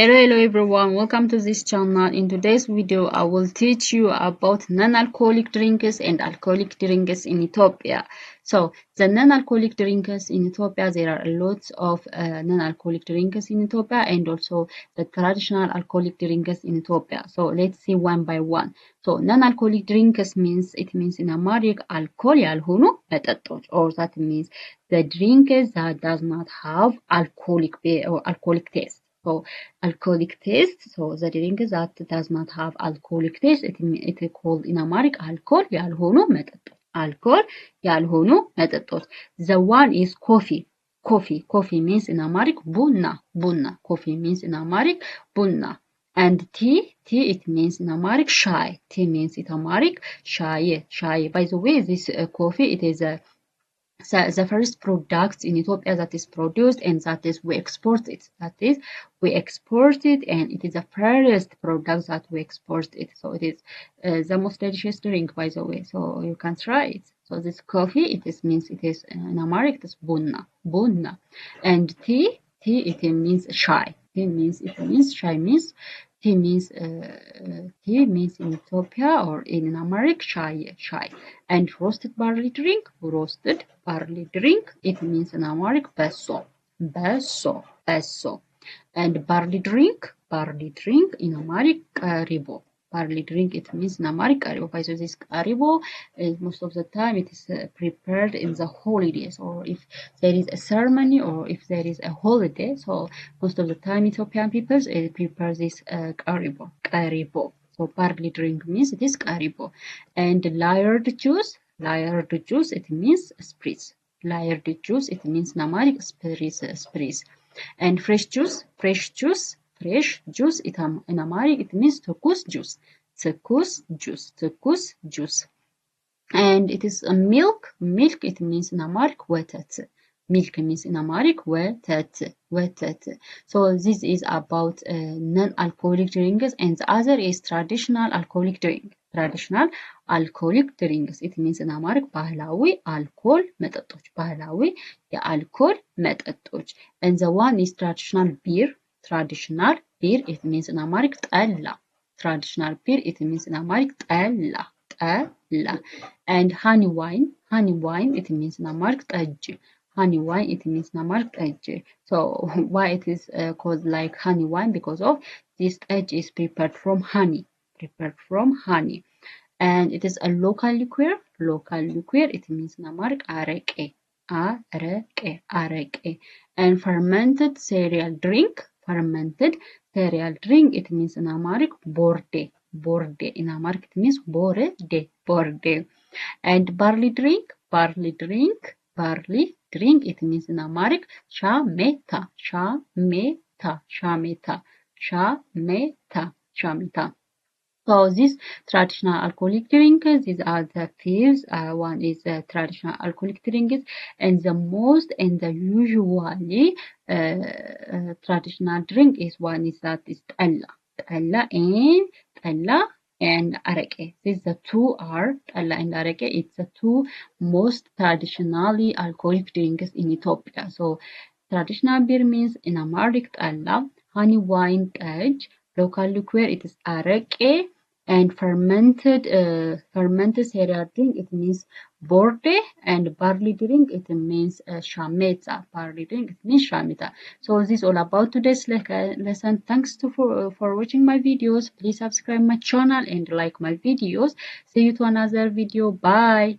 Hello everyone, welcome to this channel. In today's video I will teach you about non-alcoholic drinks and alcoholic drinks in Ethiopia. So the non-alcoholic drinks in Ethiopia, there are lots of non-alcoholic drinks in Ethiopia and also the traditional alcoholic drinks in Ethiopia. So let's see one by one. So non-alcoholic drinks means in Amharic alcohol ያልሆኑ መጠጦች, or that means the drinks that does not have alcoholic taste. So alcoholic taste, so the drink that does not have alcoholic taste, it is called in Amharic alcohol ያልሆኑ መጠጦች. Alcohol ያልሆኑ መጠጦች. The one is coffee. Coffee means in Amharic ቡና. Coffee means in Amharic ቡና. And tea it means in Amharic ሻይ. Tea means in Amharic ሻይ. By the way, this coffee, it is the first product in Ethiopia that is produced and that is we export it. And it is the first product that we export it. So it is the most delicious drink, by the way. So you can try it. So this coffee, it is in Amharic, it is bunna. And tea it means shy. Tea means in Ethiopia or in Amharic shy. And roasted barley drink, it means in Amharic besso. And barley drink in Amharic qaribo. Barley drink, it means in Amharic qaribo. So this qaribo, most of the time it is prepared in the holidays, or if there is a ceremony or if there is a holiday. So most of the time Ethiopian people prepare this qaribo. So barley drink means it is qaribo. And layered juice, it means spritz. Layered juice, it means in Amharic spritz. And fresh juice, in Amharic it means ትኩስ juice. And it is a milk, it means in Amharic ወተት. Milk means in Amharic ወተት. So this is about non-alcoholic drinks, and the other is traditional alcoholic drink. It means in Amharic ባህላዊ አልኮል መጠጦች. ባህላዊ የአልኮል መጠጦች. And the one is traditional beer, it means in Amharic ጠላ. Traditional beer, it means in Amharic ጠላ. And honey wine, it means in Amharic ጠጅ. Honey wine, it means in Amharic ጠጅ. So why it is called like honey wine? Because of this ጠጅ is prepared from honey. And it is a local liqueur, it means in Amharic አረቄ. And fermented cereal drink, it means in Amharic ቦርዴ. In Amharic it means ቦርዴ. And barley drink, it means in Amharic ሻሜታ. So these traditional alcoholic drinks, these are the fifth. One is traditional alcoholic drinks, and the most and the usually traditional drink is ጠላ and arake. These the two are ጠላ and arake. It's the two most traditionally alcoholic drinks in Ethiopia. So traditional beer means in Amharic ጠላ, honey wine ጠጅ, local liqueur it is arake, and fermented cereal drink it means borde, and barley drink it means shameta. So this is all about today's lesson. Thanks for watching my videos. Please subscribe my channel and like my videos. See you to another video. Bye.